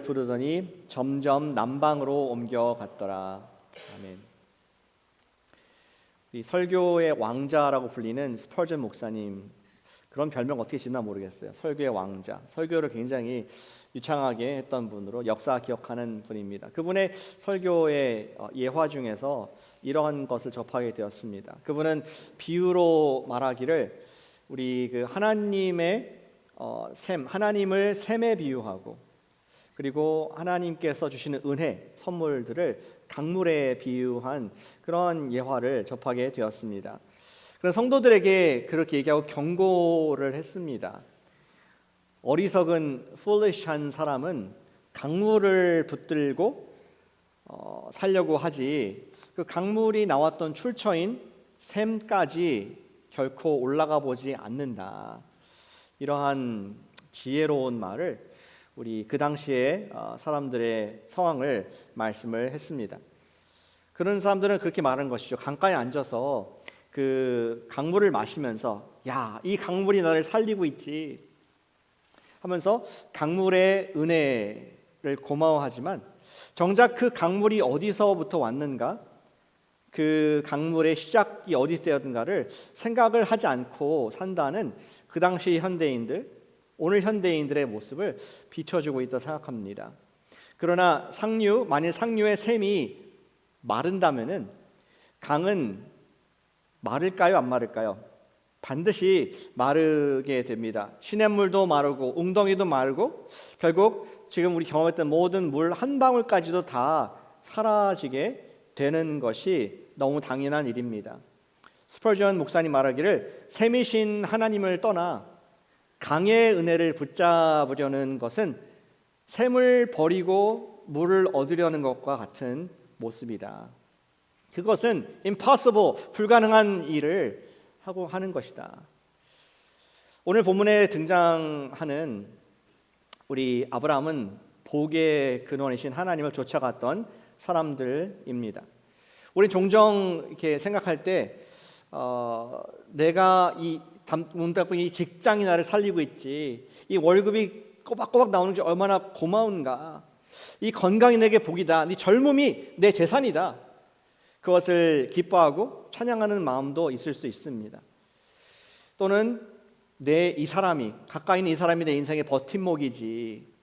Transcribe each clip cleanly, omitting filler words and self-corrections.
부르더니 점점 남방으로 옮겨갔더라. 아멘. 이 설교의 왕자라고 불리는 스펄전 목사님, 그런 별명 어떻게 짓나 모르겠어요. 설교의 왕자, 설교를 굉장히 유창하게 했던 분으로 역사 기억하는 분입니다. 그분의 설교의 예화 중에서 이러한 것을 접하게 되었습니다. 그분은 비유로 말하기를 우리 그 하나님의 하나님을 샘에 비유하고, 그리고 하나님께서 주시는 은혜, 선물들을 강물에 비유한 그런 예화를 접하게 되었습니다. 그런 성도들에게 그렇게 얘기하고 경고를 했습니다. 어리석은 foolish한 사람은 강물을 붙들고 살려고 하지, 그 강물이 나왔던 출처인 샘까지 결코 올라가 보지 않는다. 이러한 지혜로운 말을 우리 그 당시에 사람들의 상황을 말씀을 했습니다. 그런 사람들은 그렇게 말하는 것이죠. 강가에 앉아서 그 강물을 마시면서 야, 이 강물이 나를 살리고 있지 하면서 강물의 은혜를 고마워하지만, 정작 그 강물이 어디서부터 왔는가, 그 강물의 시작이 어디서였는가를 생각을 하지 않고 산다는 그 당시 현대인들, 오늘 현대인들의 모습을 비춰주고 있다고 생각합니다. 그러나 만일 상류의 샘이 마른다면은 강은 마를까요, 안 마를까요? 반드시 마르게 됩니다. 시냇물도 마르고 웅덩이도 마르고, 결국 지금 우리 경험했던 모든 물 한 방울까지도 다 사라지게 되는 것이 너무 당연한 일입니다. 스펄전 목사님 말하기를 샘이신 하나님을 떠나 강의 은혜를 붙잡으려는 것은 샘을 버리고 물을 얻으려는 것과 같은 모습이다. 그것은 impossible, 불가능한 일을 하고 하는 것이다. 오늘 본문에 등장하는 우리 아브라함은 복의 근원이신 하나님을 쫓아갔던 사람들입니다. 우리 종종 이렇게 생각할 때 내가 이 직장이 나를 살리고 있지, 이 월급이 꼬박꼬박 나오는 게 얼마나 고마운가, 이 건강이 내게 복이다, 이 젊음이 내 재산이다, 그것을 기뻐하고 찬양하는 마음도 있을 수 있습니다. 또는 이 사람이, 가까이 있는 이 사람이 내 인생의 버팀목이지,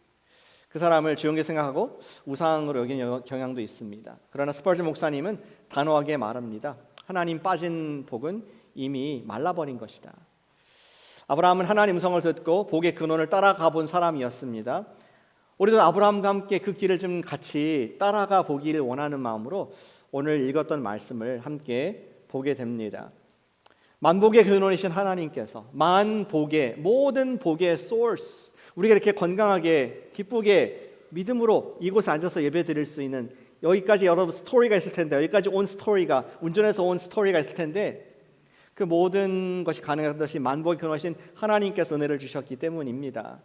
그 사람을 지원게 생각하고 우상으로 여기는 경향도 있습니다. 그러나 스펄전 목사님은 단호하게 말합니다. 하나님 빠진 복은 이미 말라버린 것이다. 아브라함은 하나님 음성을 듣고 복의 근원을 따라가 본 사람이었습니다. 우리도 아브라함과 함께 그 길을 좀 같이 따라가 보기를 원하는 마음으로 오늘 읽었던 말씀을 함께 보게 됩니다. 만복의 근원이신 하나님께서 만복의 모든 복의 소urce, 우리가 이렇게 건강하게 기쁘게 믿음으로 이곳에 앉아서 예배 드릴 수 있는, 여기까지 여러분 스토리가 있을 텐데, 여기까지 온 스토리가, 운전해서 온 스토리가 있을 텐데, 그 모든 것이 가능한 것이 만복의 근원이신 하나님께서 은혜를 주셨기 때문입니다.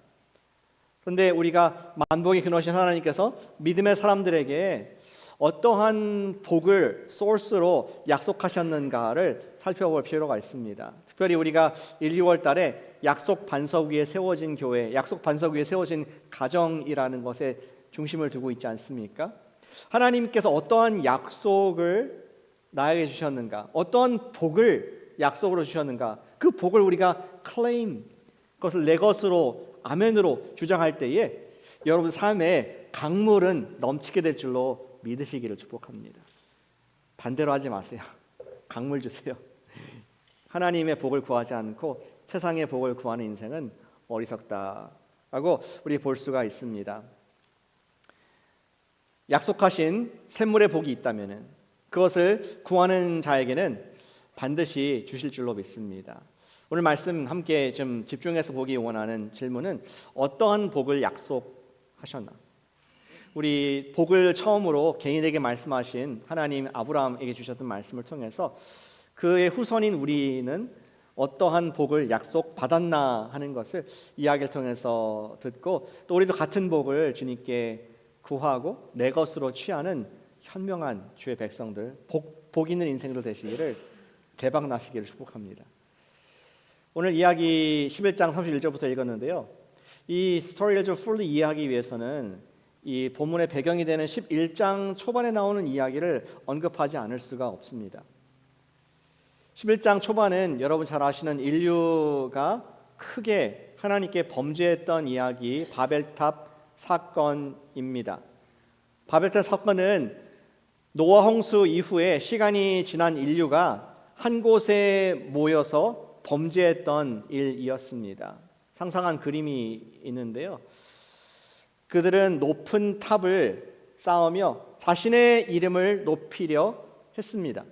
그런데 우리가 만복의 근원이신 하나님께서 믿음의 사람들에게 어떠한 복을 소스로 약속하셨는가를 살펴볼 필요가 있습니다. 특별히 우리가 1, 2월 달에 약속 반석 위에 세워진 교회, 약속 반석 위에 세워진 가정이라는 것에 중심을 두고 있지 않습니까? 하나님께서 어떠한 약속을 나에게 주셨는가, 어떠한 복을 약속으로 주셨는가, 그 복을 우리가 claim, 그것을 내 것으로 아멘으로 주장할 때에 여러분 삶에 강물은 넘치게 될 줄로 믿으시기를 축복합니다. 반대로 하지 마세요. 강물 주세요. 하나님의 복을 구하지 않고 세상의 복을 구하는 인생은 어리석다라고 우리 볼 수가 있습니다. 약속하신 샘물의 복이 있다면 그것을 구하는 자에게는 반드시 주실 줄로 믿습니다. 오늘 말씀 함께 좀 집중해서 보기 원하는 질문은 어떠한 복을 약속하셨나? 우리 복을 처음으로 개인에게 말씀하신 하나님 아브라함에게 주셨던 말씀을 통해서 그의 후손인 우리는 어떠한 복을 약속받았나 하는 것을 이야기를 통해서 듣고, 또 우리도 같은 복을 주님께 구하고 내 것으로 취하는 현명한 주의 백성들, 복 있는 인생들 되시기를, 대박 나시기를 축복합니다. 오늘 이야기 11장 31절부터 읽었는데요. 이 스토리를 좀 풀리 이해하기 위해서는 이 본문의 배경이 되는 11장 초반에 나오는 이야기를 언급하지 않을 수가 없습니다. 11장 초반은 여러분 잘 아시는 인류가 크게 하나님께 범죄했던 이야기 바벨탑 사건입니다. 바벨탑 사건은 노아 홍수 이후에 시간이 지난 인류가 한 곳에 모여서 범죄했던 일이었습니다. 상상한 그림이 있는데요. 그들은 높은 탑을 쌓으며 자신의 이름을 높이려 했습니다.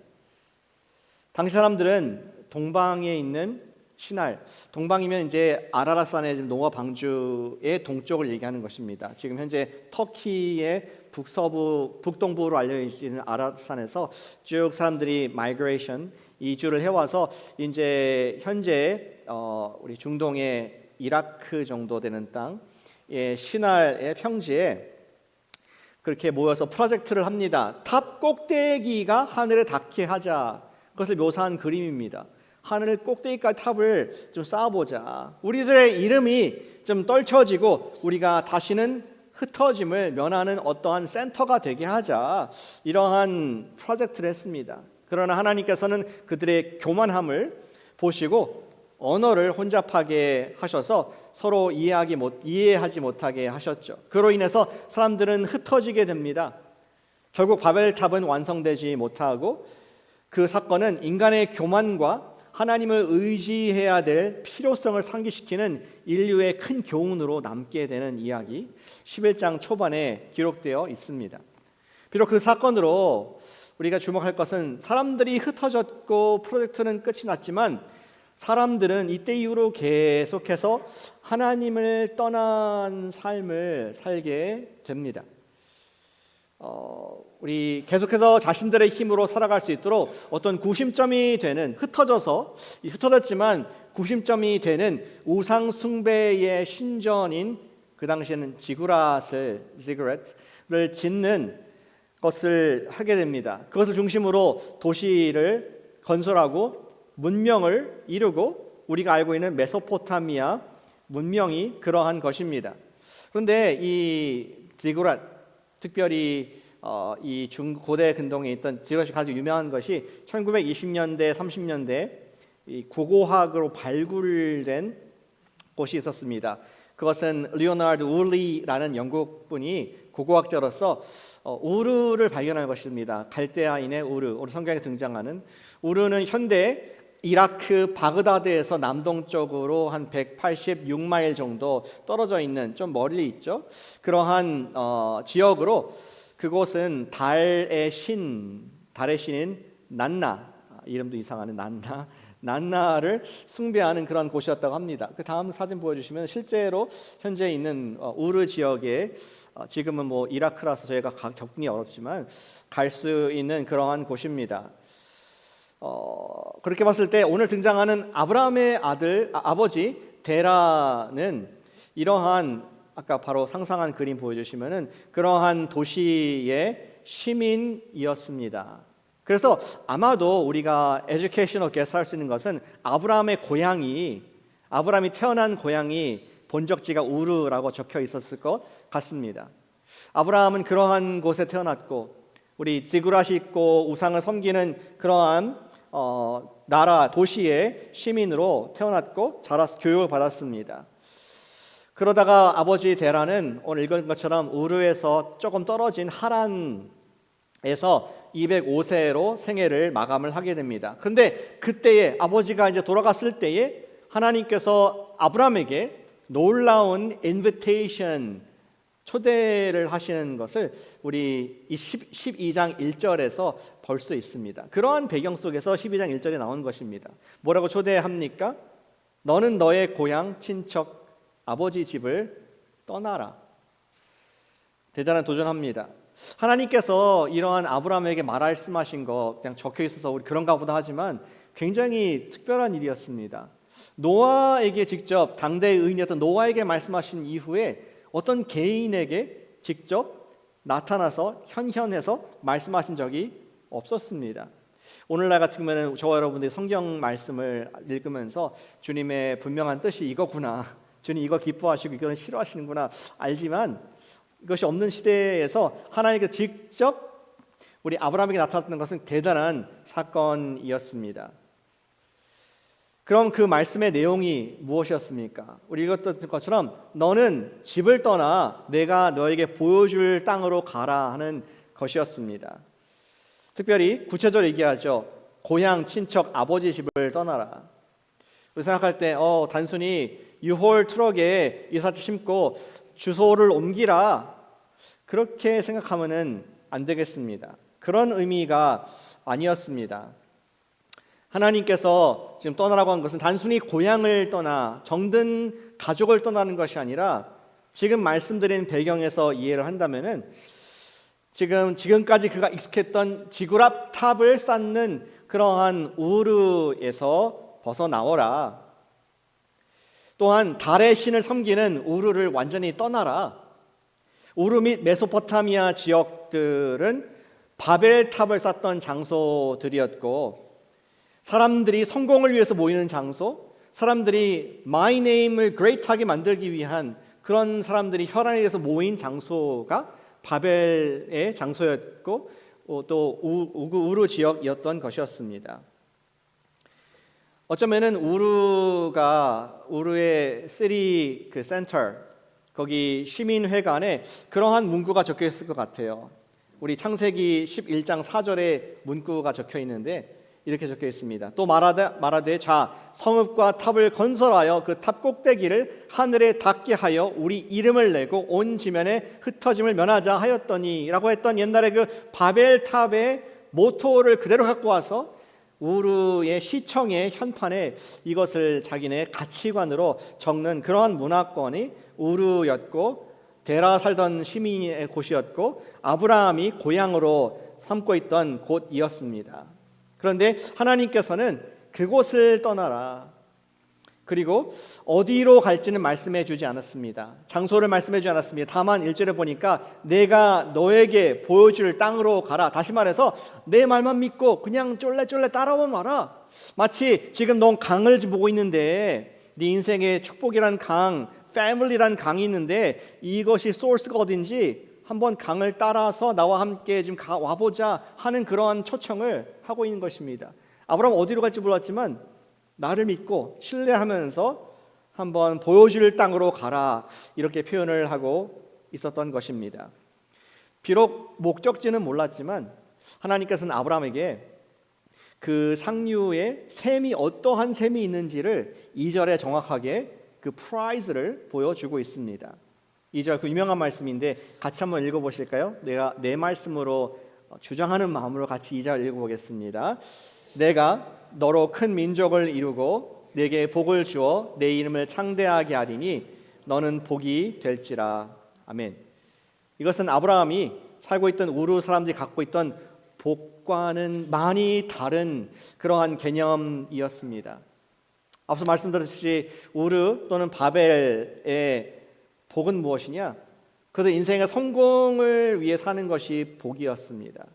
당시 사람들은 동방에 있는 신할, 동방이면 이제 아라랏산의 노아 방주의 동쪽을 얘기하는 것입니다. 지금 현재 터키의 북동부로 알려진 아라랏산에서 쭉 사람들이 마이그레이션 이주를 해와서 이제 현재 우리 중동의 이라크 정도 되는 땅 신할의 평지에 그렇게 모여서 프로젝트를 합니다. 탑 꼭대기가 하늘에 닿게 하자. 그것을 묘사한 그림입니다. 하늘 꼭대기까지 탑을 좀 쌓아보자. 우리들의 이름이 좀 떨쳐지고 우리가 다시는 흩어짐을 면하는 어떠한 센터가 되게 하자. 이러한 프로젝트를 했습니다. 그러나 하나님께서는 그들의 교만함을 보시고 언어를 혼잡하게 하셔서 서로 이해하지 못하게 하셨죠. 그로 인해서 사람들은 흩어지게 됩니다. 결국 바벨탑은 완성되지 못하고 그 사건은 인간의 교만과 하나님을 의지해야 될 필요성을 상기시키는 인류의 큰 교훈으로 남게 되는 이야기 11장 초반에 기록되어 있습니다. 비록 그 사건으로 우리가 주목할 것은 사람들이 흩어졌고 프로젝트는 끝이 났지만 사람들은 이때 이후로 계속해서 하나님을 떠난 삶을 살게 됩니다. 우리 계속해서 자신들의 힘으로 살아갈 수 있도록 어떤 구심점이 되는 흩어졌지만 구심점이 되는 우상 숭배의 신전인 그 당시에는 지구렛을 짓는 것을 하게 됩니다. 그것을 중심으로 도시를 건설하고 문명을 이루고 우리가 알고 있는 메소포타미아 문명이 그러한 것입니다. 그런데 이 지구렛, 특별히 이 중고대 근동에 있던 지구렛이 아주 유명한 것이 1920년대, 30년대 이 고고학으로 발굴된 곳이 있었습니다. 그것은 리오나르드 울리라는 영국 분이 고고학자로서 우르를 발견한 것입니다. 갈대아인의 우르 성경에 등장하는 우르는 현대 이라크 바그다드에서 남동쪽으로 한 186마일 정도 떨어져 있는 좀 멀리 있죠. 그러한 지역으로 그곳은 달의 신인 난나, 이름도 이상하는 난나를 숭배하는 그런 곳이었다고 합니다. 그 다음 사진 보여주시면 실제로 현재 있는 우르 지역에 지금은 뭐 이라크라서 저희가 접근이 어렵지만 갈 수 있는 그러한 곳입니다. 그렇게 봤을 때 오늘 등장하는 아브라함의 아버지 데라는 이러한 아까 바로 상상한 그림 보여주시면은 그러한 도시의 시민이었습니다. 그래서 아마도 우리가 에듀케이셔널 게스 할 수 있는 것은 아브라함이 태어난 고향이 본적지가 우르라고 적혀 있었을 것 같습니다. 아브라함은 그러한 곳에 태어났고 우리 지구랏이 있고 우상을 섬기는 그러한 나라 도시의 시민으로 태어났고 교육을 받았습니다. 그러다가 아버지 데라는 오늘 읽은 것처럼 우르에서 조금 떨어진 하란에서 205세로 생애를 마감을 하게 됩니다. 그런데 그때에 아버지가 이제 돌아갔을 때에 하나님께서 아브라함에게 놀라운 인비테이션 초대를 하시는 것을 우리 12장 1절에서 볼 수 있습니다. 그러한 배경 속에서 12장 1절에 나온 것입니다. 뭐라고 초대합니까? 너는 너의 고향, 친척, 아버지 집을 떠나라. 대단한 도전합니다. 하나님께서 이러한 아브라함에게 말씀하신 거 그냥 적혀 있어서 우리 그런가 보다 하지만 굉장히 특별한 일이었습니다. 노아에게 직접 당대의 의인이었던 노아에게 말씀하신 이후에 어떤 개인에게 직접 나타나서 현현해서 말씀하신 적이 없었습니다. 오늘날 같은 경우는 저와 여러분들이 성경 말씀을 읽으면서 주님의 분명한 뜻이 이거구나, 주님 이거 기뻐하시고 이거는 싫어하시는구나 알지만 이것이 없는 시대에서 하나님께서 직접 우리 아브라함에게 나타났던 것은 대단한 사건이었습니다. 그럼 그 말씀의 내용이 무엇이었습니까? 우리 읽었던 것처럼 너는 집을 떠나 내가 너에게 보여줄 땅으로 가라 하는 것이었습니다. 특별히 구체적으로 얘기하죠. 고향, 친척, 아버지 집을 떠나라. 우리 생각할 때 단순히 유홀 트럭에 이삿짐 심고 주소를 옮기라, 그렇게 생각하면은 안 되겠습니다. 그런 의미가 아니었습니다. 하나님께서 지금 떠나라고 한 것은 단순히 고향을 떠나 정든 가족을 떠나는 것이 아니라, 지금 말씀드린 배경에서 이해를 한다면은 지금까지 그가 익숙했던 지구랍 탑을 쌓는 그러한 우르에서 벗어나오라. 또한 달의 신을 섬기는 우르를 완전히 떠나라. 우르 및 메소포타미아 지역들은 바벨탑을 쌓던 장소들이었고, 사람들이 성공을 위해서 모이는 장소, 사람들이 my name을 great하게 만들기 위한 그런 사람들이 혈안에 대해서 모인 장소가 바벨의 장소였고, 또 우르 지역이었던 것이었습니다. 어쩌면은 우르의 시리 그 센터, 거기 시민회관에 그러한 문구가 적혀 있을 것 같아요. 우리 창세기 11장 4절에 문구가 적혀 있는데 이렇게 적혀 있습니다. 또 말하되 자 성읍과 탑을 건설하여 그 탑 꼭대기를 하늘에 닿게 하여 우리 이름을 내고 온 지면에 흩어짐을 면하자 하였더니 라고 했던 옛날에 그 바벨탑의 모토를 그대로 갖고 와서 우르의 시청의 현판에 이것을 자기네 가치관으로 적는 그러한 문화권이 우르였고, 데라 살던 시민의 곳이었고, 아브라함이 고향으로 삼고 있던 곳이었습니다. 그런데 하나님께서는 그곳을 떠나라, 그리고 어디로 갈지는 말씀해 주지 않았습니다. 장소를 말씀해 주지 않았습니다. 다만 1절에 보니까 내가 너에게 보여줄 땅으로 가라. 다시 말해서 내 말만 믿고 그냥 쫄래쫄래 따라오면 마라. 마치 지금 넌 강을 보고 있는데 네 인생의 축복이란 강, 패밀리란 강이 있는데 이것이 소스가 어딘지 한번 강을 따라서 나와 함께 좀 와보자 하는 그러한 초청을 하고 있는 것입니다. 아브라함 어디로 갈지 몰랐지만 나를 믿고 신뢰하면서 한번 보여줄 땅으로 가라, 이렇게 표현을 하고 있었던 것입니다. 비록 목적지는 몰랐지만 하나님께서는 아브라함에게 그 상류에 샘이 어떠한 샘이 있는지를 2절에 정확하게 그 프라이즈를 보여주고 있습니다. 2절 그 유명한 말씀인데 같이 한번 읽어보실까요? 내가 내 말씀으로 주장하는 마음으로 같이 2절 읽어보겠습니다. 내가 너로 큰 민족을 이루고 내게 복을 주어 내 이름을 창대하게 하리니 너는 복이 될지라. 아멘. 이것은 아브라함이 살고 있던 우르 사람들이 갖고 있던 복과는 많이 다른 그러한 개념이었습니다. 앞서 말씀드렸듯이 우르 또는 바벨의 복은 무엇이냐? 그들 인생의 성공을 위해 사는 것이 복이었습니다.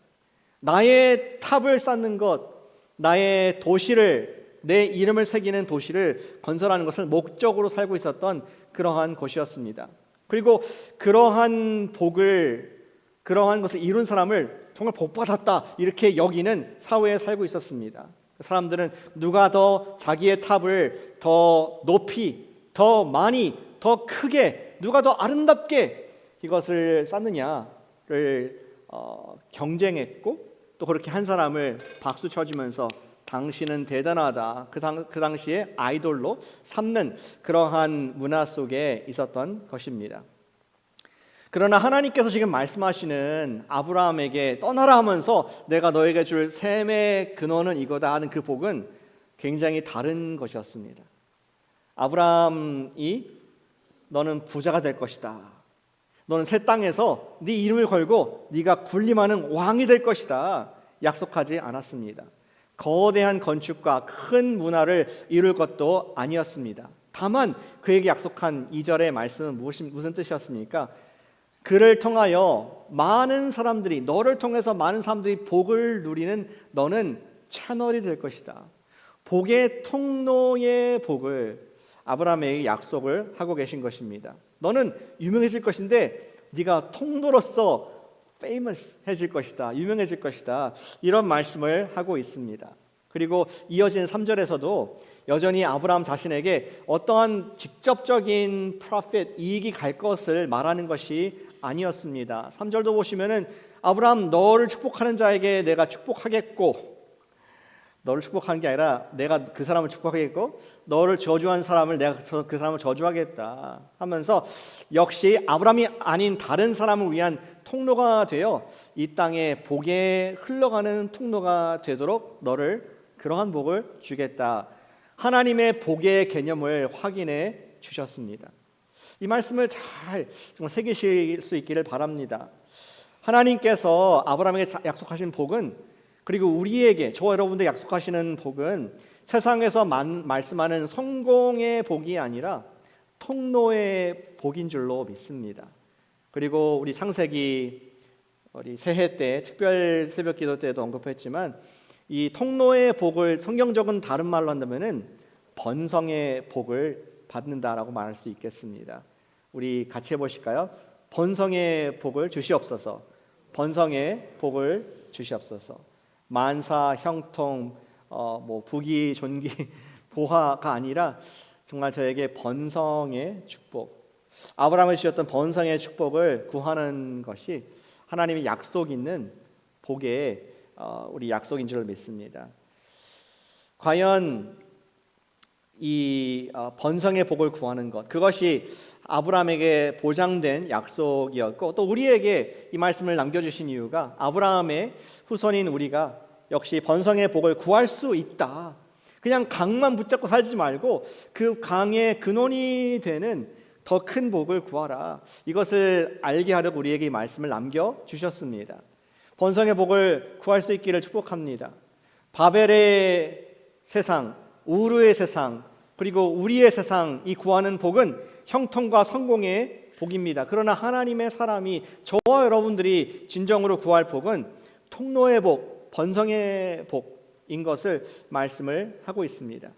나의 탑을 쌓는 것, 나의 도시를, 내 이름을 새기는 도시를 건설하는 것을 목적으로 살고 있었던 그러한 곳이었습니다. 그리고 그러한 것을 이룬 사람을 정말 복받았다 이렇게 여기는 사회에 살고 있었습니다. 사람들은 누가 더 자기의 탑을 더 높이, 더 많이, 더 크게, 누가 더 아름답게 이것을 쌓느냐를 경쟁했고, 또 그렇게 한 사람을 박수 쳐주면서 당신은 대단하다, 그 당시에 아이돌로 삼는 그러한 문화 속에 있었던 것입니다. 그러나 하나님께서 지금 말씀하시는 아브라함에게 떠나라 하면서 내가 너에게 줄 샘의 근원은 이거다 하는 그 복은 굉장히 다른 것이었습니다. 아브라함이 너는 부자가 될 것이다, 너는 새 땅에서 네 이름을 걸고 네가 군림하는 왕이 될 것이다 약속하지 않았습니다. 거대한 건축과 큰 문화를 이룰 것도 아니었습니다. 다만 그에게 약속한 2절의 말씀은 무슨 뜻이었습니까? 그를 통하여 많은 사람들이, 너를 통해서 많은 사람들이 복을 누리는 너는 채널이 될 것이다. 복의 통로의 복을 아브라함에게 약속을 하고 계신 것입니다. 너는 유명해질 것인데 네가 통로로서 famous해질 것이다, 유명해질 것이다, 이런 말씀을 하고 있습니다. 그리고 이어지는 3절에서도 여전히 아브라함 자신에게 어떠한 직접적인 프로핏, 이익이 갈 것을 말하는 것이 아니었습니다. 3절도 보시면은 아브라함, 너를 축복하는 자에게 내가 축복하겠고, 너를 축복하는 게 아니라 내가 그 사람을 축복하겠고, 너를 저주한 사람을 내가 그 사람을 저주하겠다 하면서 역시 아브라함이 아닌 다른 사람을 위한 통로가 되어 이 땅에 복에 흘러가는 통로가 되도록 너를 그러한 복을 주겠다. 하나님의 복의 개념을 확인해 주셨습니다. 이 말씀을 잘 정말 새기실 수 있기를 바랍니다. 하나님께서 아브라함에게 약속하신 복은, 그리고 우리에게, 저와 여러분들 약속하시는 복은 세상에서 말씀하는 성공의 복이 아니라 통로의 복인 줄로 믿습니다. 그리고 우리 창세기 우리 새해 때 특별 새벽 기도 때도 언급했지만 이 통로의 복을 성경적인 다른 말로 한다면은 번성의 복을 받는다라고 말할 수 있겠습니다. 우리 같이 해보실까요? 번성의 복을 주시옵소서. 번성의 복을 주시옵소서. 만사, 형통, 부귀, 존귀, 보화가 아니라 정말 저에게 번성의 축복, 아브라함을 주셨던 번성의 축복을 구하는 것이 하나님의 약속 있는 복의 우리 약속인 줄 믿습니다. 과연 이 번성의 복을 구하는 것, 그것이 아브라함에게 보장된 약속이었고, 또 우리에게 이 말씀을 남겨주신 이유가 아브라함의 후손인 우리가 역시 번성의 복을 구할 수 있다. 그냥 강만 붙잡고 살지 말고 그 강의 근원이 되는 더 큰 복을 구하라. 이것을 알게 하려고 우리에게 이 말씀을 남겨주셨습니다. 번성의 복을 구할 수 있기를 축복합니다. 바벨의 세상, 우르의 세상, 그리고 우리의 세상, 이 구하는 복은 형통과 성공의 복입니다. 그러나 하나님의 사람이, 저와 여러분들이 진정으로 구할 복은 통로의 복, 번성의 복인 것을 말씀을 하고 있습니다.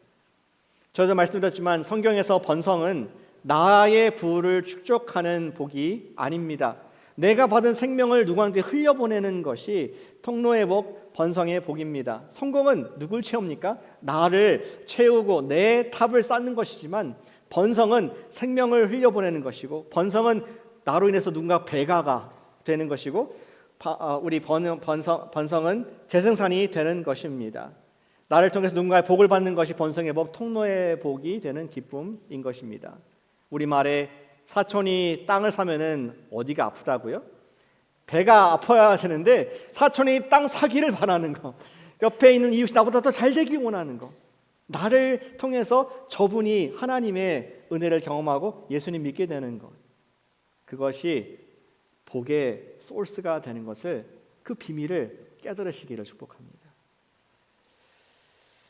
저도 말씀드렸지만 성경에서 번성은 나의 부를 축적하는 복이 아닙니다. 내가 받은 생명을 누구한테 흘려보내는 것이 통로의 복, 번성의 복입니다. 성공은 누굴 채웁니까? 나를 채우고 내 탑을 쌓는 것이지만, 번성은 생명을 흘려보내는 것이고, 번성은 나로 인해서 누군가 배가가 되는 것이고, 우리 번성은 재생산이 되는 것입니다. 나를 통해서 누군가의 복을 받는 것이 번성의 복, 통로의 복이 되는 기쁨인 것입니다. 우리말에 사촌이 땅을 사면은 어디가 아프다고요? 배가 아파야 되는데 사촌이 땅 사기를 바라는 거, 옆에 있는 이웃이 나보다 더 잘 되기 원하는 거, 나를 통해서 저분이 하나님의 은혜를 경험하고 예수님 믿게 되는 것, 그것이 복의 소스가 되는 것을, 그 비밀을 깨달으시기를 축복합니다.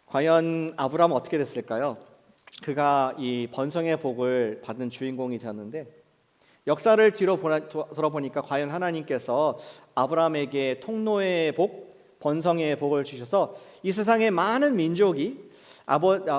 과연 아브라함은 어떻게 됐을까요? 그가 이 번성의 복을 받은 주인공이 되었는데, 역사를 뒤로 돌아보니까 과연 하나님께서 아브라함에게 통로의 복, 번성의 복을 주셔서 이 세상의 많은 민족이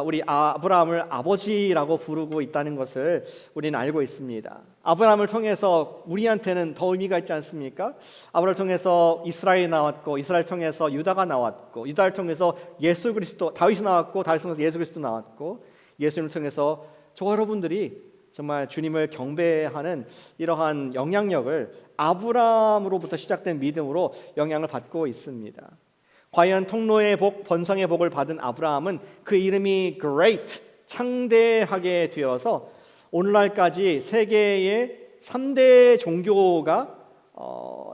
우리 아브라함을 아버지라고 부르고 있다는 것을 우리는 알고 있습니다. 아브라함을 통해서 우리한테는 더 의미가 있지 않습니까? 아브라함을 통해서 이스라엘이 나왔고, 이스라엘 통해서 유다가 나왔고, 유다를 통해서 예수 그리스도, 다윗이 나왔고, 다윗을 통해서 예수 그리스도 나왔고, 예수님을 통해서 저 여러분들이 정말 주님을 경배하는 이러한 영향력을 아브라함으로부터 시작된 믿음으로 영향을 받고 있습니다. 과연 통로의 복, 번성의 복을 받은 아브라함은 그 이름이 great, 창대하게 되어서 오늘날까지 세계의 3대 종교가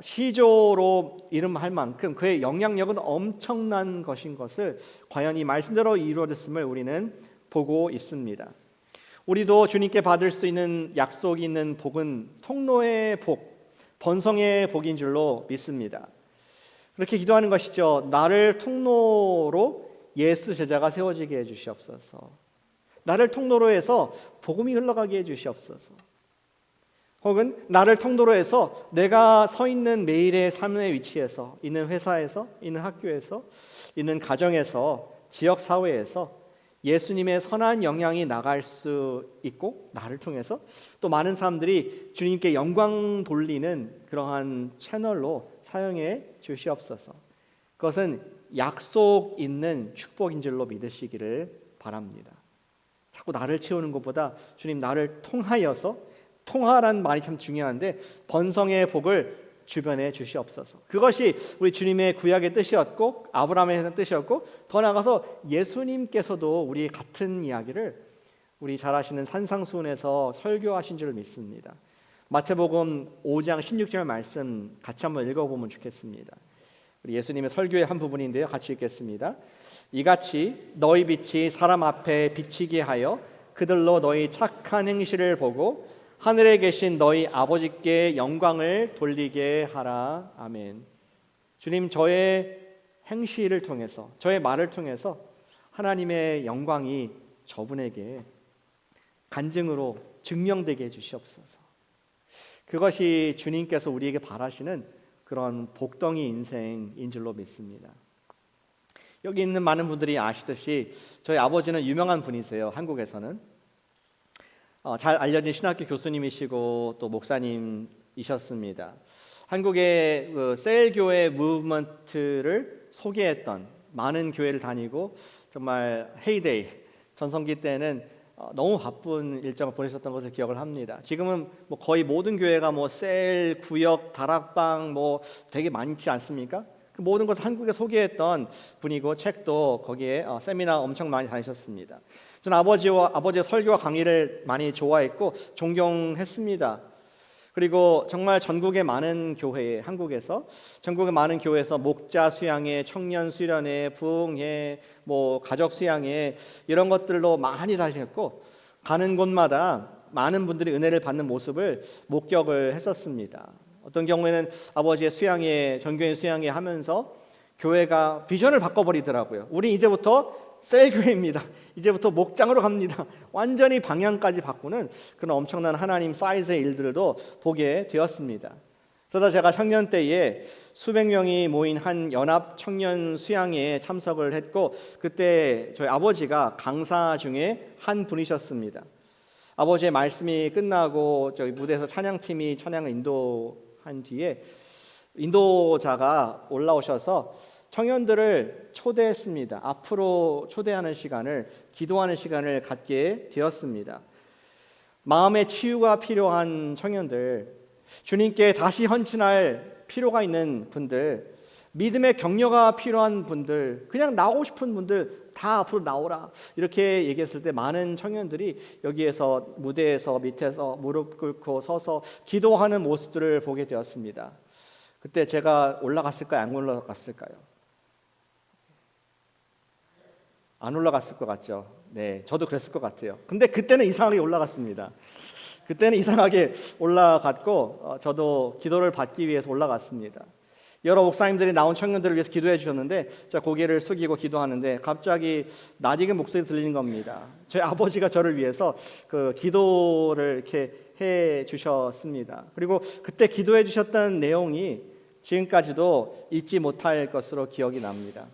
시조로 이름할 만큼 그의 영향력은 엄청난 것인 것을 과연 이 말씀대로 이루어졌음을 우리는 보고 있습니다. 우리도 주님께 받을 수 있는 약속이 있는 복은 통로의 복, 번성의 복인 줄로 믿습니다. 그렇게 기도하는 것이죠. 나를 통로로 예수 제자가 세워지게 해주시옵소서. 나를 통로로 해서 복음이 흘러가게 해주시옵소서. 혹은 나를 통로로 해서 내가 서 있는 매일의 삶의 위치에서, 있는 회사에서, 있는 학교에서, 있는 가정에서, 지역 사회에서 예수님의 선한 영향이 나갈 수 있고 나를 통해서 또 많은 사람들이 주님께 영광 돌리는 그러한 채널로 사용해 주시옵소서. 그것은 약속 있는 축복인 줄로 믿으시기를 바랍니다. 자꾸 나를 채우는 것보다 주님 나를 통하여서, 통하라는 말이 참 중요한데 번성의 복을 주변에 주시옵소서. 그것이 우리 주님의 구약의 뜻이었고 아브라함의 뜻이었고 더 나아가서 예수님께서도 우리 같은 이야기를 우리 잘 아시는 산상수훈에서 설교하신 줄 믿습니다. 마태복음 5장 16절 말씀 같이 한번 읽어보면 좋겠습니다. 우리 예수님의 설교의 한 부분인데요. 같이 읽겠습니다. 이같이 너희 빛이 사람 앞에 비치게 하여 그들로 너희 착한 행실을 보고 하늘에 계신 너희 아버지께 영광을 돌리게 하라. 아멘. 주님, 저의 행실을 통해서, 저의 말을 통해서 하나님의 영광이 저분에게 간증으로 증명되게 해주시옵소서. 그것이 주님께서 우리에게 바라시는 그런 복덩이 인생인 줄로 믿습니다. 여기 있는 많은 분들이 아시듯이 저희 아버지는 유명한 분이세요. 한국에서는 잘 알려진 신학교 교수님이시고 또 목사님이셨습니다. 한국의 그 셀교회 무브먼트를 소개했던, 많은 교회를 다니고 정말 헤이데이 전성기 때는 너무 바쁜 일정을 보내셨던 것을 기억을 합니다. 지금은 뭐 거의 모든 교회가 뭐 셀, 구역, 다락방 뭐 되게 많지 않습니까? 그 모든 것을 한국에 소개했던 분이고 책도 거기에 세미나 엄청 많이 다니셨습니다. 저는 아버지의 설교와 강의를 많이 좋아했고 존경했습니다. 그리고 정말 전국의 많은 교회에, 한국에서 전국의 많은 교회에서 목자 수양회, 청년 수련회, 부흥회, 뭐 가족 수양회 이런 것들로 많이 다니셨고 가는 곳마다 많은 분들이 은혜를 받는 모습을 목격을 했었습니다. 어떤 경우에는 아버지의 수양회, 전교인 수양회 하면서 교회가 비전을 바꿔버리더라고요. 우리 이제부터 셀교회입니다. 이제부터 목장으로 갑니다. 완전히 방향까지 바꾸는 그런 엄청난 하나님 사이즈의 일들도 보게 되었습니다. 그러다 제가 청년 때에 수백 명이 모인 한 연합 청년 수양회에 참석을 했고 그때 저희 아버지가 강사 중에 한 분이셨습니다. 아버지의 말씀이 끝나고 저희 무대에서 찬양팀이 찬양을 인도한 뒤에 인도자가 올라오셔서 청년들을 초대했습니다. 앞으로 초대하는 시간을, 기도하는 시간을 갖게 되었습니다. 마음의 치유가 필요한 청년들, 주님께 다시 헌신할 필요가 있는 분들, 믿음의 격려가 필요한 분들, 그냥 나오고 싶은 분들 다 앞으로 나오라 이렇게 얘기했을 때 많은 청년들이 여기에서 무대에서 밑에서 무릎 꿇고 서서 기도하는 모습들을 보게 되었습니다. 그때 제가 올라갔을까요? 안 올라갔을까요? 안 올라갔을 것 같죠? 네, 저도 그랬을 것 같아요. 근데 그때는 이상하게 올라갔습니다. 그때는 이상하게 올라갔고 저도 기도를 받기 위해서 올라갔습니다. 여러 목사님들이 나온 청년들을 위해서 기도해 주셨는데 제가 고개를 숙이고 기도하는데 갑자기 낯익은 목소리 들리는 겁니다. 저희 아버지가 저를 위해서 그 기도를 이렇게 해 주셨습니다. 그리고 그때 기도해 주셨던 내용이 지금까지도 잊지 못할 것으로 기억이 납니다.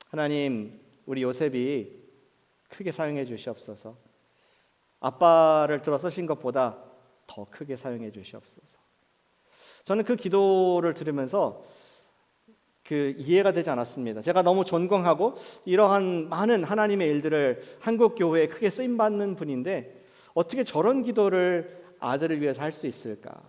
하나님, 우리 요셉이 크게 사용해 주시옵소서. 아빠를 들어 쓰신 것보다 더 크게 사용해 주시옵소서. 저는 그 기도를 들으면서 그 이해가 되지 않았습니다. 제가 너무 존경하고 이러한 많은 하나님의 일들을 한국 교회에 크게 쓰임 받는 분인데 어떻게 저런 기도를 아들을 위해서 할 수 있을까?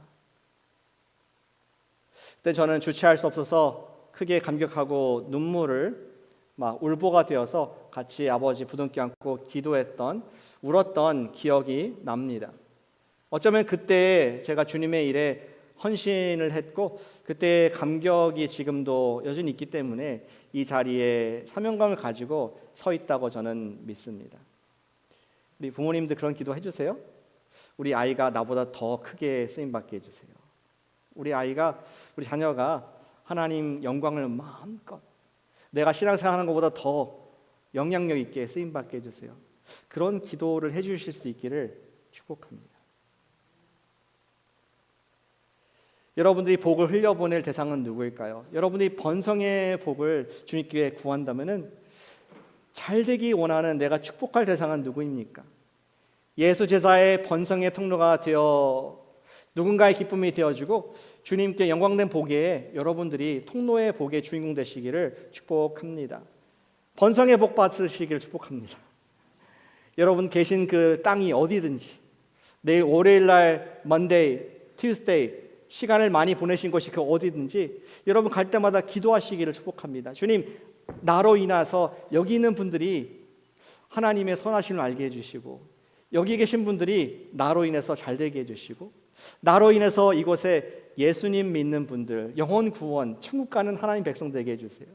그때 저는 주체할 수 없어서 크게 감격하고 눈물을 막 울보가 되어서 같이 아버지 부둥켜 안고 기도했던, 울었던 기억이 납니다. 어쩌면 그때 제가 주님의 일에 헌신을 했고 그때 감격이 지금도 여전히 있기 때문에 이 자리에 사명감을 가지고 서 있다고 저는 믿습니다. 우리 부모님들 그런 기도 해주세요. 우리 아이가 나보다 더 크게 쓰임받게 해주세요. 우리 아이가, 우리 자녀가 하나님 영광을 마음껏 내가 신앙생활하는 것보다 더 영향력 있게 쓰임받게 해주세요. 그런 기도를 해주실 수 있기를 축복합니다. 여러분들이 복을 흘려보낼 대상은 누구일까요? 여러분이 번성의 복을 주님께 구한다면은 잘되기 원하는 내가 축복할 대상은 누구입니까? 예수 제사의 번성의 통로가 되어 누군가의 기쁨이 되어주고 주님께 영광된 복에 여러분들이 통로의 복의 주인공 되시기를 축복합니다. 번성의 복 받으시기를 축복합니다. 여러분 계신 그 땅이 어디든지 내일 월요일날 먼데이, 튜스데이 시간을 많이 보내신 곳이 그 어디든지 여러분 갈 때마다 기도하시기를 축복합니다. 주님, 나로 인해서 여기 있는 분들이 하나님의 선하심을 알게 해주시고 여기 계신 분들이 나로 인해서 잘되게 해주시고 나로 인해서 이곳에 예수님 믿는 분들 영혼 구원, 천국 가는 하나님 백성 되게 해주세요.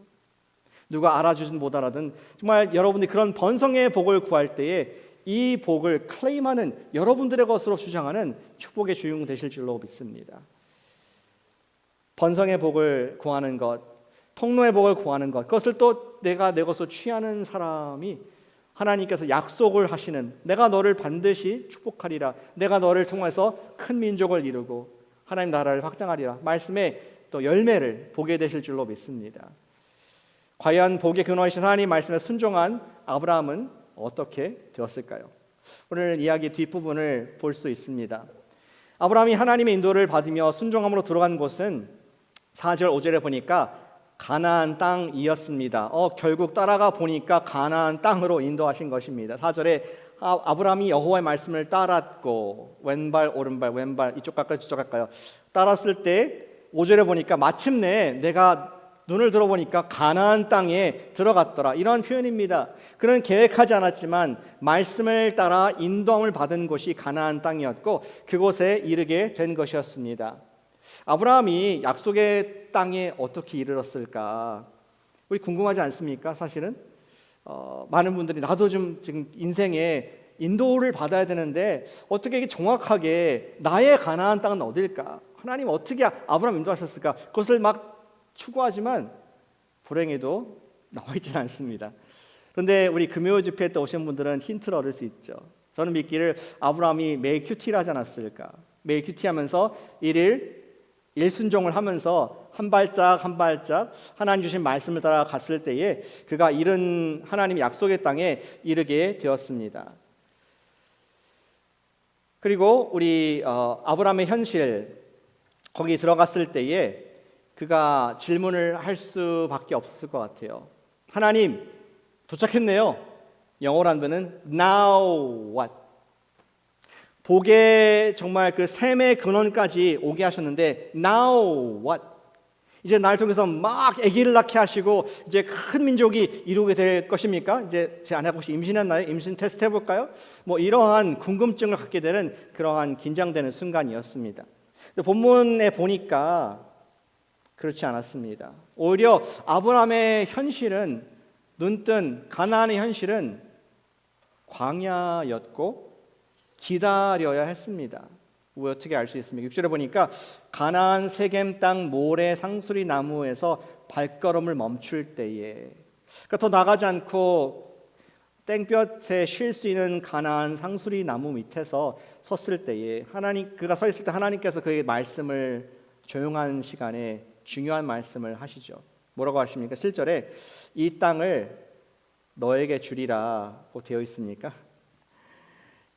누가 알아주든 못 알아든 정말 여러분들이 그런 번성의 복을 구할 때에 이 복을 클레임하는 여러분들의 것으로 주장하는 축복의 주인공 되실 줄로 믿습니다. 번성의 복을 구하는 것, 통로의 복을 구하는 것, 그것을 또 내가 내 것으로 취하는 사람이 하나님께서 약속을 하시는 내가 너를 반드시 축복하리라, 내가 너를 통해서 큰 민족을 이루고 하나님 나라를 확장하리라 말씀에 또 열매를 보게 되실 줄로 믿습니다. 과연 복의 근원이신 하나님 말씀에 순종한 아브라함은 어떻게 되었을까요? 오늘 이야기 뒷부분을 볼 수 있습니다. 아브라함이 하나님의 인도를 받으며 순종함으로 들어간 곳은 4절 5절에 보니까 가나안 땅이었습니다. 결국 따라가 보니까 가나안 땅으로 인도하신 것입니다. 4절에 아브라함이 여호와의 말씀을 따랐고 왼발 오른발 왼발 이쪽 갈까요 저쪽 갈까요 따랐을 때 5절에 보니까 마침내 내가 눈을 들어보니까 가나안 땅에 들어갔더라, 이런 표현입니다. 그는 계획하지 않았지만 말씀을 따라 인도함을 받은 곳이 가나안 땅이었고 그곳에 이르게 된 것이었습니다. 아브라함이 약속의 땅에 어떻게 이르렀을까? 우리 궁금하지 않습니까? 사실은 많은 분들이 나도 좀 지금 인생에 인도를 받아야 되는데 어떻게 정확하게 나의 가나안 땅은 어딜까? 하나님 어떻게 아브라함 인도하셨을까? 그것을 막 추구하지만 불행히도 나와 있지는 않습니다. 그런데 우리 금요 집회 때 오신 분들은 힌트를 얻을 수 있죠. 저는 믿기를 아브라함이 매일 큐티를 하지 않았을까? 매일 큐티하면서 일순종을 하면서 한 발짝 한 발짝 하나님 주신 말씀을 따라 갔을 때에 그가 이른 하나님의 약속의 땅에 이르게 되었습니다. 그리고 우리 아브라함의 현실 거기 들어갔을 때에 그가 질문을 할 수밖에 없을 것 같아요. 하나님 도착했네요. 영어로 하면은 now what? 복의 정말 그 샘의 근원까지 오게 하셨는데 now what? 이제 날 통해서 막 아기를 낳게 하시고 이제 큰 민족이 이루게 될 것입니까? 이제 제 아내가 혹시 임신했나요? 임신 테스트 해볼까요? 뭐 이러한 궁금증을 갖게 되는 그러한 긴장되는 순간이었습니다. 근데 본문에 보니까 그렇지 않았습니다. 오히려 아브라함의 현실은 눈뜬 가나안의 현실은 광야였고 기다려야 했습니다. 왜 어떻게 알 수 있습니까? 6절에 보니까 가나안 세겜 땅 모래 상수리 나무에서 발걸음을 멈출 때에, 그러니까 더 나가지 않고 땡볕에 쉴 수 있는 가나안 상수리 나무 밑에서 섰을 때에 그가 서 있을 때 하나님께서 그의 말씀을 조용한 시간에 중요한 말씀을 하시죠. 뭐라고 하십니까? 7절에 이 땅을 너에게 주리라고 되어 있습니까?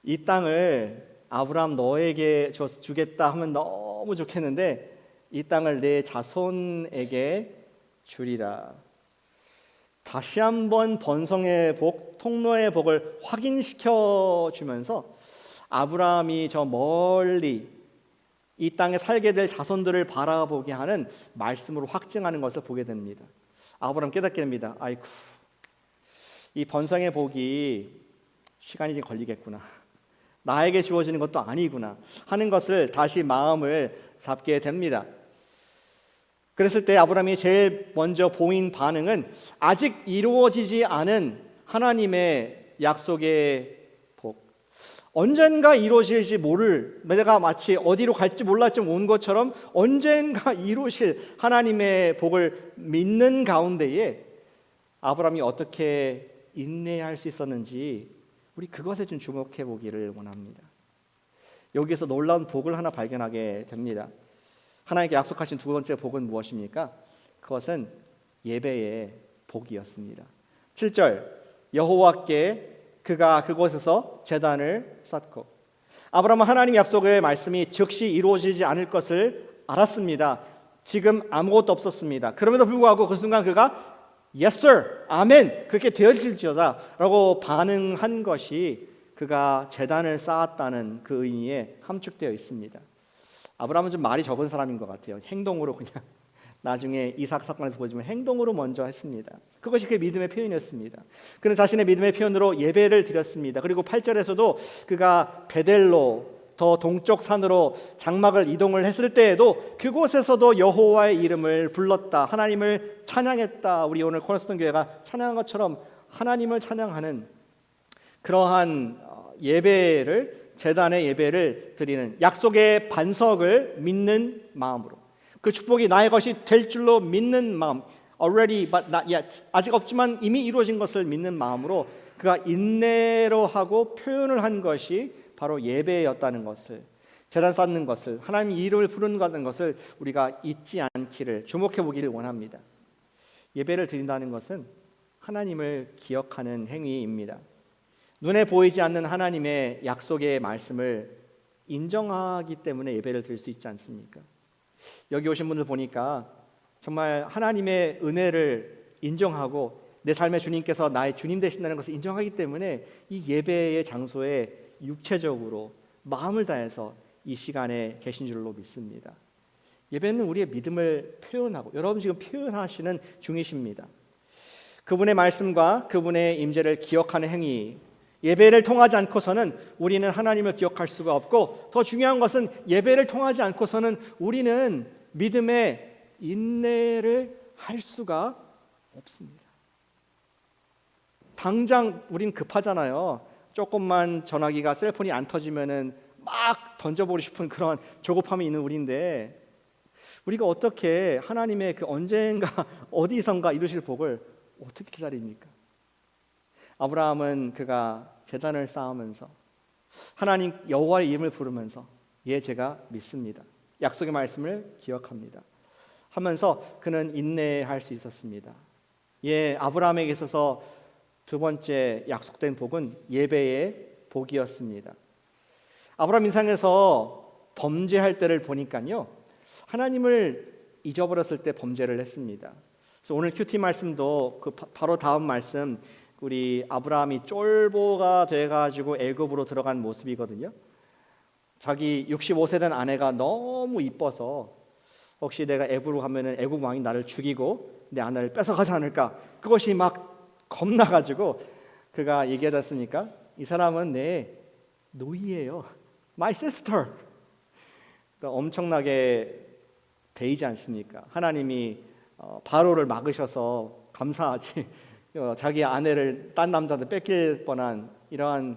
이 땅을 아브라함 너에게 주겠다 하면 너무 좋겠는데 이 땅을 내 자손에게 주리라. 다시 한번 번성의 복, 통로의 복을 확인시켜 주면서 아브라함이 저 멀리 이 땅에 살게 될 자손들을 바라보게 하는 말씀으로 확증하는 것을 보게 됩니다. 아브라함 깨닫게 됩니다. 아이고, 이 번성의 복이 시간이 좀 걸리겠구나, 나에게 주어지는 것도 아니구나 하는 것을 다시 마음을 잡게 됩니다. 그랬을 때 아브라함이 제일 먼저 보인 반응은 아직 이루어지지 않은 하나님의 약속의 복, 언젠가 이루어질지 모를, 내가 마치 어디로 갈지 몰랐지만 온 것처럼 언젠가 이루실 하나님의 복을 믿는 가운데에 아브라함이 어떻게 인내할 수 있었는지 우리 그것에 좀 주목해 보기를 원합니다. 여기에서 놀라운 복을 하나 발견하게 됩니다. 하나님께 약속하신 두 번째 복은 무엇입니까? 그것은 예배의 복이었습니다. 7절 여호와께 그가 그곳에서 제단을 쌓고 아브라함은 하나님 약속의 말씀이 즉시 이루어지지 않을 것을 알았습니다. 지금 아무것도 없었습니다. 그럼에도 불구하고 그 순간 그가 Yes, sir. 아멘. 그렇게 되어질지어다 라고 반응한 것이 그가 제단을 쌓았다는 그 의미에 함축되어 있습니다. 아브라함은 좀 말이 적은 사람인 것 같아요. 행동으로 그냥 나중에 이삭 사건에서 보지만 행동으로 먼저 했습니다. 그것이 그의 믿음의 표현이었습니다. 그는 자신의 믿음의 표현으로 예배를 드렸습니다. 그리고 8절에서도 그가 베델로 더 동쪽 산으로 장막을 이동을 했을 때에도 그곳에서도 여호와의 이름을 불렀다. 하나님을 찬양했다. 우리 오늘 코너스톤 교회가 찬양한 것처럼 하나님을 찬양하는 그러한 예배를, 제단의 예배를 드리는 약속의 반석을 믿는 마음으로, 그 축복이 나의 것이 될 줄로 믿는 마음, already but not yet, 아직 없지만 이미 이루어진 것을 믿는 마음으로 그가 인내로 하고 표현을 한 것이 바로 예배였다는 것을, 제단 쌓는 것을, 하나님 이름을 부르는 것을 우리가 잊지 않기를, 주목해 보기를 원합니다. 예배를 드린다는 것은 하나님을 기억하는 행위입니다. 눈에 보이지 않는 하나님의 약속의 말씀을 인정하기 때문에 예배를 드릴 수 있지 않습니까? 여기 오신 분들 보니까 정말 하나님의 은혜를 인정하고 내 삶의 주님께서 나의 주님 되신다는 것을 인정하기 때문에 이 예배의 장소에 육체적으로 마음을 다해서 이 시간에 계신 줄로 믿습니다. 예배는 우리의 믿음을 표현하고, 여러분 지금 표현하시는 중이십니다. 그분의 말씀과 그분의 임재를 기억하는 행위, 예배를 통하지 않고서는 우리는 하나님을 기억할 수가 없고, 더 중요한 것은 예배를 통하지 않고서는 우리는 믿음의 인내를 할 수가 없습니다. 당장 우린 급하잖아요. 조금만 전화기가 셀폰이 안 터지면은 막 던져버리고 싶은 그런 조급함이 있는 우리인데, 우리가 어떻게 하나님의 그 언젠가 어디선가 이루실 복을 어떻게 기다립니까? 아브라함은 그가 제단을 쌓으면서 하나님 여호와의 이름을 부르면서 제가 믿습니다, 약속의 말씀을 기억합니다 하면서 그는 인내할 수 있었습니다. 아브라함에게 있어서 두 번째 약속된 복은 예배의 복이었습니다. 아브라함 인생에서 범죄할 때를 보니까요, 하나님을 잊어버렸을 때 범죄를 했습니다. 그래서 오늘 큐티 말씀도 그 바로 다음 말씀, 우리 아브라함이 쫄보가 돼가지고 애굽으로 들어간 모습이거든요. 자기 65세 된 아내가 너무 이뻐서 혹시 내가 애굽으로 가면은 애굽 왕이 나를 죽이고 내 아내를 뺏어가지 않을까, 그것이 막 겁나가지고 그가 얘기하지 않습니까? 이 사람은 내 노이예요, my sister. 그러니까 엄청나게 데이지 않습니까? 하나님이 바로를 막으셔서 감사하지 자기 아내를 딴 남자한테 뺏길 뻔한 이러한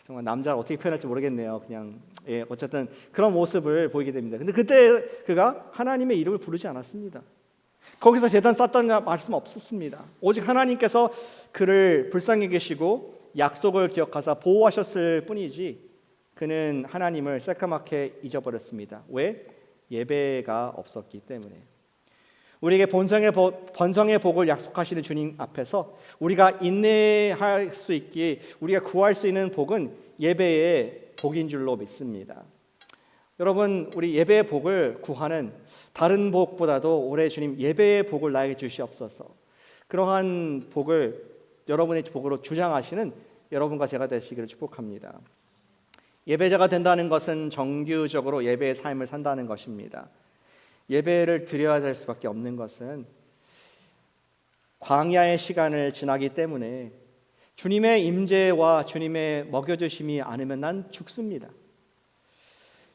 정말 남자를 어떻게 표현할지 모르겠네요. 그냥 어쨌든 그런 모습을 보이게 됩니다. 근데 그때 그가 하나님의 이름을 부르지 않았습니다. 거기서 제단 쌓았다는 말씀 없었습니다. 오직 하나님께서 그를 불쌍히 계시고 약속을 기억하사 보호하셨을 뿐이지 그는 하나님을 새까맣게 잊어버렸습니다. 왜? 예배가 없었기 때문에. 우리에게 번성의 복을 약속하시는 주님 앞에서 우리가 인내할 수 있기, 우리가 구할 수 있는 복은 예배의 복인 줄로 믿습니다. 여러분, 우리 예배의 복을 구하는 다른 복보다도 올해 주님 예배의 복을 나에게 주시옵소서. 그러한 복을 여러분의 복으로 주장하시는 여러분과 제가 되시기를 축복합니다. 예배자가 된다는 것은 정규적으로 예배의 삶을 산다는 것입니다. 예배를 드려야 될 수밖에 없는 것은 광야의 시간을 지나기 때문에 주님의 임재와 주님의 먹여주심이 않으면 난 죽습니다.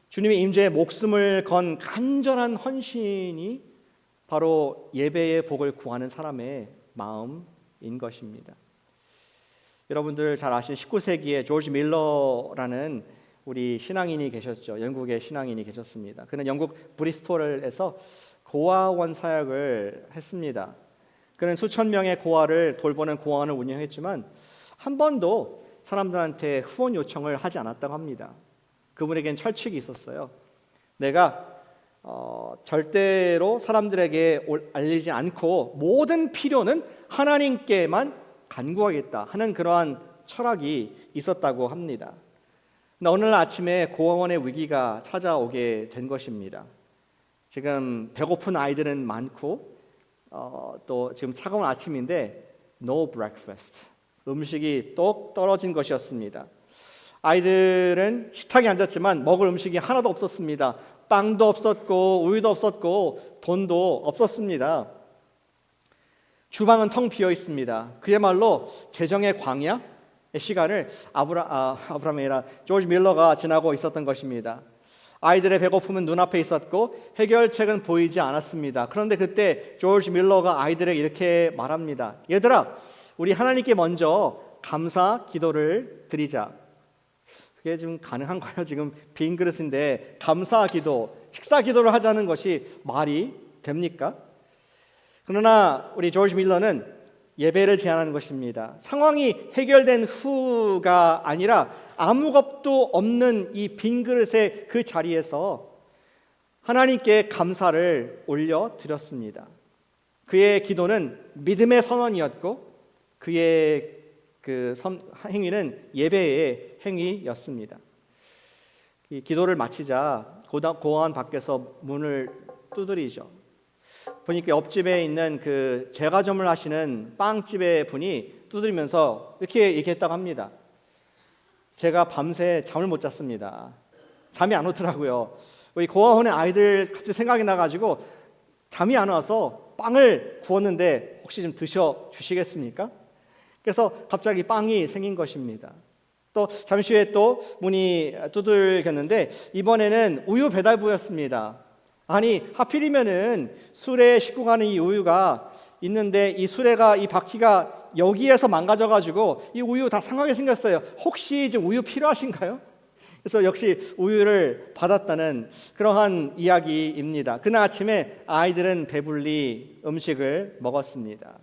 주님의 임재에 목숨을 건 간절한 헌신이 바로 예배의 복을 구하는 사람의 마음인 것입니다. 여러분들 잘 아시는 19세기에 조지 밀러라는 우리 신앙인이 계셨죠. 영국의 신앙인이 계셨습니다. 그는 영국 브리스톨에서 고아원 사역을 했습니다. 그는 수천 명의 고아를 돌보는 고아원을 운영했지만 한 번도 사람들한테 후원 요청을 하지 않았다고 합니다. 그분에겐 철칙이 있었어요. 내가 절대로 사람들에게 알리지 않고 모든 필요는 하나님께만 간구하겠다 하는 그러한 철학이 있었다고 합니다. 근데 어느 날 아침에 고아원의 위기가 찾아오게 된 것입니다. 지금 배고픈 아이들은 많고 또 지금 차가운 아침인데 no breakfast, 음식이 똑 떨어진 것이었습니다. 아이들은 식탁에 앉았지만 먹을 음식이 하나도 없었습니다. 빵도 없었고 우유도 없었고 돈도 없었습니다. 주방은 텅 비어 있습니다. 그야말로 재정의 광야의 시간을 아브라함이 아니라 조지 밀러가 지나고 있었던 것입니다. 아이들의 배고픔은 눈앞에 있었고 해결책은 보이지 않았습니다. 그런데 그때 조지 밀러가 아이들에게 이렇게 말합니다. 얘들아, 우리 하나님께 먼저 감사 기도를 드리자. 그게 지금 가능한가요? 지금 빈 그릇인데 감사 기도, 식사 기도를 하자는 것이 말이 됩니까? 그러나 우리 조지 밀러는 예배를 제안하는 것입니다. 상황이 해결된 후가 아니라 아무것도 없는 이 빈 그릇의 그 자리에서 하나님께 감사를 올려드렸습니다. 그의 기도는 믿음의 선언이었고 그의 행위는 예배의 행위였습니다. 이 기도를 마치자 고아원 밖에서 문을 두드리죠. 보니까 옆집에 있는 그 제과점을 하시는 빵집의 분이 두드리면서 이렇게 얘기했다고 합니다. 제가 밤새 잠을 못 잤습니다. 잠이 안 오더라고요. 우리 고아원의 아이들 갑자기 생각이 나가지고 잠이 안 와서 빵을 구웠는데 혹시 좀 드셔 주시겠습니까? 그래서 갑자기 빵이 생긴 것입니다. 또 잠시 후에 또 문이 두들겼는데 이번에는 우유 배달부였습니다. 아니 하필이면은 수레에 싣고 가는 이 우유가 있는데 이 수레가 이 바퀴가 여기에서 망가져가지고 이 우유 다 상하게 생겼어요. 혹시 이제 우유 필요하신가요? 그래서 역시 우유를 받았다는 그러한 이야기입니다. 그날 아침에 아이들은 배불리 음식을 먹었습니다.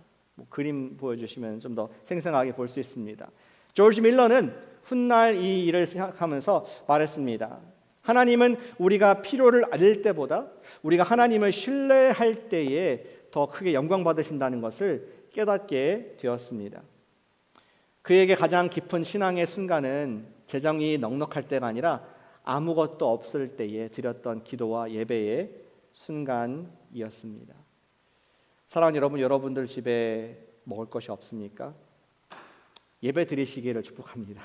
그림 보여주시면 좀 더 생생하게 볼 수 있습니다. 조지 밀러는 훗날 이 일을 생각하면서 말했습니다. 하나님은 우리가 필요를 알 때보다 우리가 하나님을 신뢰할 때에 더 크게 영광 받으신다는 것을 깨닫게 되었습니다. 그에게 가장 깊은 신앙의 순간은 재정이 넉넉할 때가 아니라 아무것도 없을 때에 드렸던 기도와 예배의 순간이었습니다. 사랑하는 여러분, 여러분들 집에 먹을 것이 없습니까? 예배 드리시기를 축복합니다.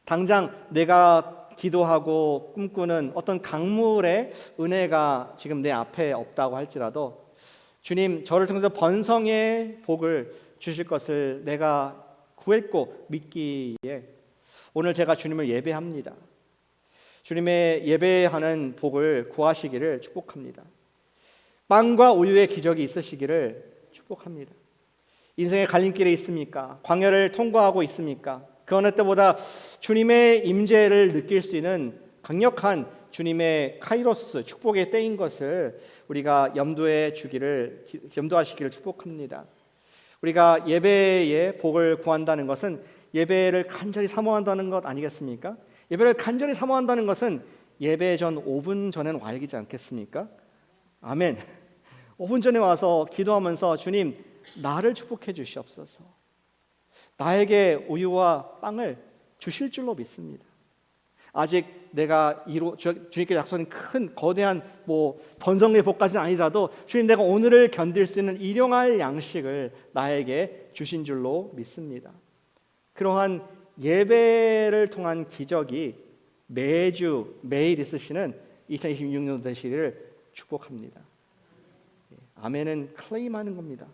당장 내가 기도하고 꿈꾸는 어떤 강물의 은혜가 지금 내 앞에 없다고 할지라도 주님, 저를 통해서 번성의 복을 주실 것을 내가 구했고 믿기에 오늘 제가 주님을 예배합니다. 주님의 예배하는 복을 구하시기를 축복합니다. 빵과 우유의 기적이 있으시기를 축복합니다. 인생의 갈림길에 있습니까? 광야를 통과하고 있습니까? 그 어느 때보다 주님의 임재를 느낄 수 있는 강력한 주님의 카이로스 축복의 때인 것을 우리가 염두하시기를 축복합니다. 우리가 예배의 복을 구한다는 것은 예배를 간절히 사모한다는 것 아니겠습니까? 예배를 간절히 사모한다는 것은 예배 전 5분 전에는 와야 되지 않겠습니까? 아멘. 5분 전에 와서 기도하면서 주님, 나를 축복해 주시옵소서. 나에게 우유와 빵을 주실 줄로 믿습니다. 아직 내가 주님께 약속한 큰 거대한 번성의 복까지는 아니라도 주님, 내가 오늘을 견딜 수 있는 일용할 양식을 나에게 주신 줄로 믿습니다. 그러한 예배를 통한 기적이 매일 있으시는 2026년 되시기를 축복합니다. 아멘은 클레임하는 겁니다.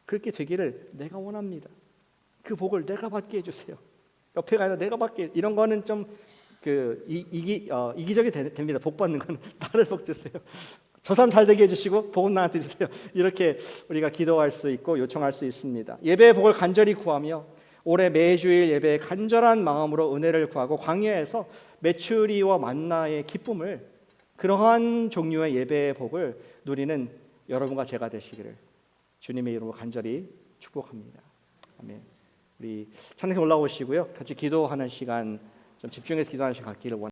그렇게 되기를 내가 원합니다. 그 복을 내가 받게 해주세요. 옆에 가서 내가 받게, 이런 거는 좀 이기적이 됩니다. 복 받는 건 나를 복 주세요. 저 사람 잘 되게 해주시고 복은 나한테 주세요. 이렇게 우리가 기도할 수 있고 요청할 수 있습니다. 예배의 복을 간절히 구하며 올해 매주일 예배에 간절한 마음으로 은혜를 구하고 광야에서 메추리와 만나의 기쁨을, 그러한 종류의 예배의 복을 누리는 여러분과 제가 되시기를 주님의 이름으로 간절히 축복합니다. 아멘. 우리 찬양에 올라오시고요. 같이 기도하는 시간, 좀 집중해서 기도하는 시간 갖기를 원합니다.